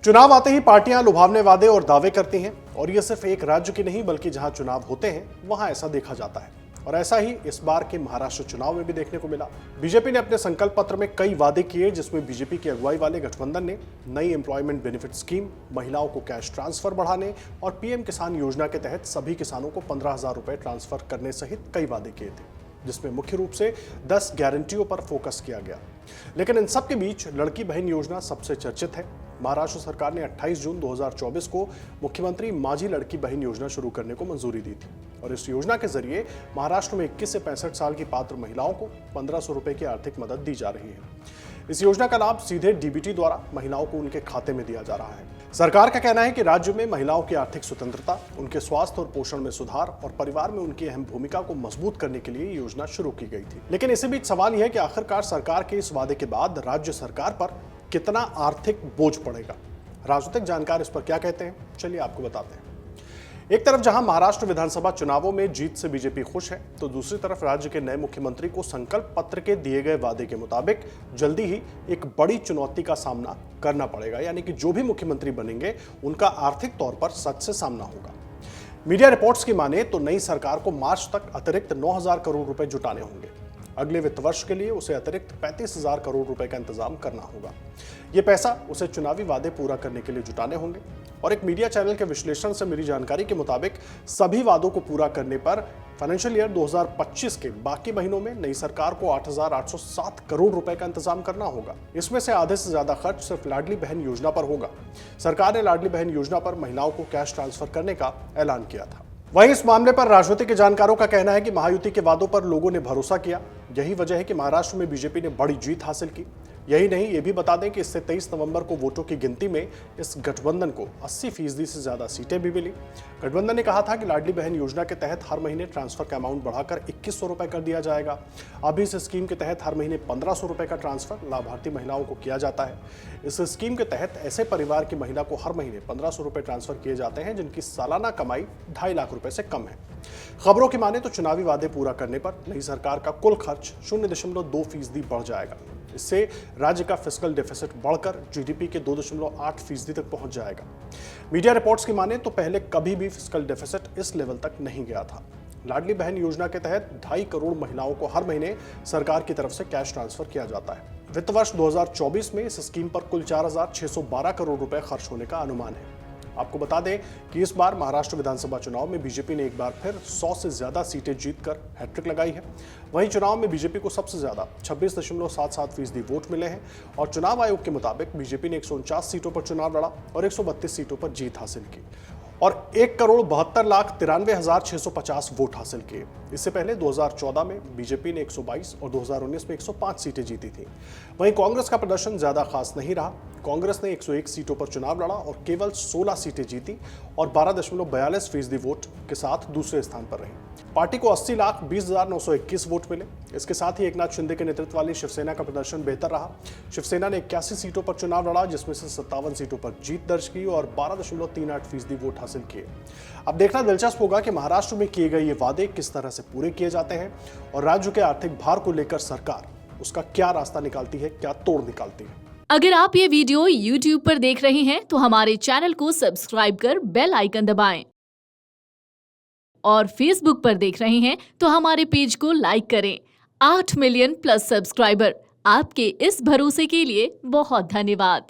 चुनाव आते ही पार्टियां लुभावने वादे और दावे करती हैं और ये सिर्फ एक राज्य की नहीं बल्कि जहां चुनाव होते हैं वहां ऐसा देखा जाता है। और ऐसा ही इस बार के महाराष्ट्र चुनाव में भी देखने को मिला। बीजेपी ने अपने संकल्प पत्र में कई वादे किए, जिसमें बीजेपी की अगुवाई वाले गठबंधन ने नई एम्प्लॉयमेंट बेनिफिट स्कीम, महिलाओं को कैश ट्रांसफर बढ़ाने और पीएम किसान योजना के तहत सभी किसानों को 15,000 रुपए ट्रांसफर करने सहित कई वादे किए थे, जिसमें मुख्य रूप से 10 गारंटियों पर फोकस किया गया। लेकिन इन सब के बीच लड़की बहन योजना सबसे चर्चित है। महाराष्ट्र सरकार ने 28 जून 2024 को मुख्यमंत्री माझी लड़की बहन योजना शुरू करने को मंजूरी दी थी और इस योजना के जरिए महाराष्ट्र में 21 से 65 साल की पात्र महिलाओं को 1500 रुपए की आर्थिक मदद दी जा रही है। इस योजना का लाभ सीधे डीबीटी द्वारा महिलाओं को उनके खाते में दिया जा रहा है। सरकार का कहना है कि राज्य में महिलाओं की आर्थिक स्वतंत्रता, उनके स्वास्थ्य और पोषण में सुधार और परिवार में उनकी अहम भूमिका को मजबूत करने के लिए योजना शुरू की गई थी। लेकिन इसी बीच सवाल यह है कि आखिरकार सरकार के इस वादे के बाद राज्य सरकार पर कितना आर्थिक बोझ पड़ेगा। राजनीतिक जानकार इस पर क्या कहते हैं, चलिए आपको बताते हैं। एक तरफ जहां महाराष्ट्र विधानसभा चुनावों में जीत से बीजेपी खुश है, तो दूसरी तरफ राज्य के नए मुख्यमंत्री को संकल्प पत्र के दिए गए वादे के मुताबिक जल्दी ही एक बड़ी चुनौती का सामना करना पड़ेगा। यानी कि जो भी मुख्यमंत्री बनेंगे उनका आर्थिक तौर पर सच से सामना होगा। मीडिया रिपोर्ट्स की माने तो नई सरकार को मार्च तक अतिरिक्त 9,000 करोड़ रुपए जुटाने होंगे। अगले वित्त वर्ष के लिए उसे अतिरिक्त 35,000 करोड़ रुपए का इंतजाम करना होगा। ये पैसा उसे चुनावी वादे पूरा करने के लिए जुटाने होंगे और एक मीडिया चैनल के विश्लेषण से मिली जानकारी के मुताबिक सभी वादों को पूरा करने पर फाइनेंशियल ईयर 2025 के बाकी महीनों में नई सरकार को 8,807 करोड़ रुपए का इंतजाम करना होगा। इसमें से आधे से ज्यादा खर्च सिर्फ लाडली बहन योजना पर होगा। सरकार ने लाडली बहन योजना पर महिलाओं को कैश ट्रांसफर करने का ऐलान किया था। वहीं इस मामले पर राजनीतिक जानकारों का कहना है कि महायुति के वादों पर लोगों ने भरोसा किया। यही वजह है कि महाराष्ट्र में बीजेपी ने बड़ी जीत हासिल की। यही नहीं, ये भी बता दें कि इससे 23 नवंबर को वोटों की गिनती में इस गठबंधन को 80% से ज्यादा सीटें भी मिली। गठबंधन ने कहा था कि लाडली बहन योजना के तहत हर महीने ट्रांसफर का अमाउंट बढ़ाकर 2100 रुपए कर दिया जाएगा। अभी इस स्कीम के तहत हर महीने 1500 रुपए का ट्रांसफर लाभार्थी महिलाओं को किया जाता है। इस स्कीम के तहत ऐसे परिवार की महिला को हर महीने 1500 रुपए ट्रांसफर किए जाते हैं जिनकी सालाना कमाई 2.5 लाख रुपए से कम है। खबरों की माने तो चुनावी वादे पूरा करने पर नई सरकार का कुल खर्च 0.2% बढ़ जाएगा। इससे राज्य का फिस्कल डेफिसिट बढ़कर जीडीपी के 2.8% तक पहुंच जाएगा। मीडिया रिपोर्ट्स की माने तो पहले कभी भी फिस्कल डेफिसिट इस लेवल तक नहीं गया था। लाडली बहन योजना के तहत 2.5 करोड़ महिलाओं को हर महीने सरकार की तरफ से कैश ट्रांसफर किया जाता है। वित्त वर्ष 2024 में इस स्कीम पर कुल 4,612 करोड़ रुपए खर्च होने का अनुमान है। आपको बता दें कि इस बार महाराष्ट्र विधानसभा चुनाव में बीजेपी ने एक बार फिर 100 से ज्यादा सीटें जीतकर हैट्रिक लगाई है। वहीं चुनाव में बीजेपी को सबसे ज्यादा 26.77% वोट मिले हैं और चुनाव आयोग के मुताबिक बीजेपी ने 149 सीटों पर चुनाव लड़ा और 132 सीटों पर जीत हासिल की और 1,72,93,650 वोट हासिल किए। इससे पहले 2014 में बीजेपी ने 122 और 2019 में 105 सीटें जीती थी। वहीं कांग्रेस का प्रदर्शन ज्यादा खास नहीं रहा। कांग्रेस ने 101 सीटों पर चुनाव लड़ा और केवल 16 सीटें जीती और 12.42% वोट के साथ दूसरे स्थान पर रही। पार्टी को 80,20,921 वोट मिले। इसके साथ ही एकनाथ शिंदे के नेतृत्व वाली शिवसेना का प्रदर्शन बेहतर रहा। शिवसेना ने 81 सीटों पर चुनाव लड़ा, जिसमें से 57 सीटों पर जीत दर्ज की और 12.38% वोट हासिल किए। अब देखना दिलचस्प होगा कि महाराष्ट्र में किए गए ये वादे किस तरह से पूरे किए जाते हैं और राज्य के आर्थिक भार को लेकर सरकार उसका क्या रास्ता निकालती है, क्या तोड़ निकालती है। अगर आप ये वीडियो YouTube पर देख रहे हैं तो हमारे चैनल को सब्सक्राइब कर बेल आइकन दबाएं और Facebook पर देख रहे हैं तो हमारे पेज को लाइक करें। 8 मिलियन प्लस सब्सक्राइबर, आपके इस भरोसे के लिए बहुत धन्यवाद।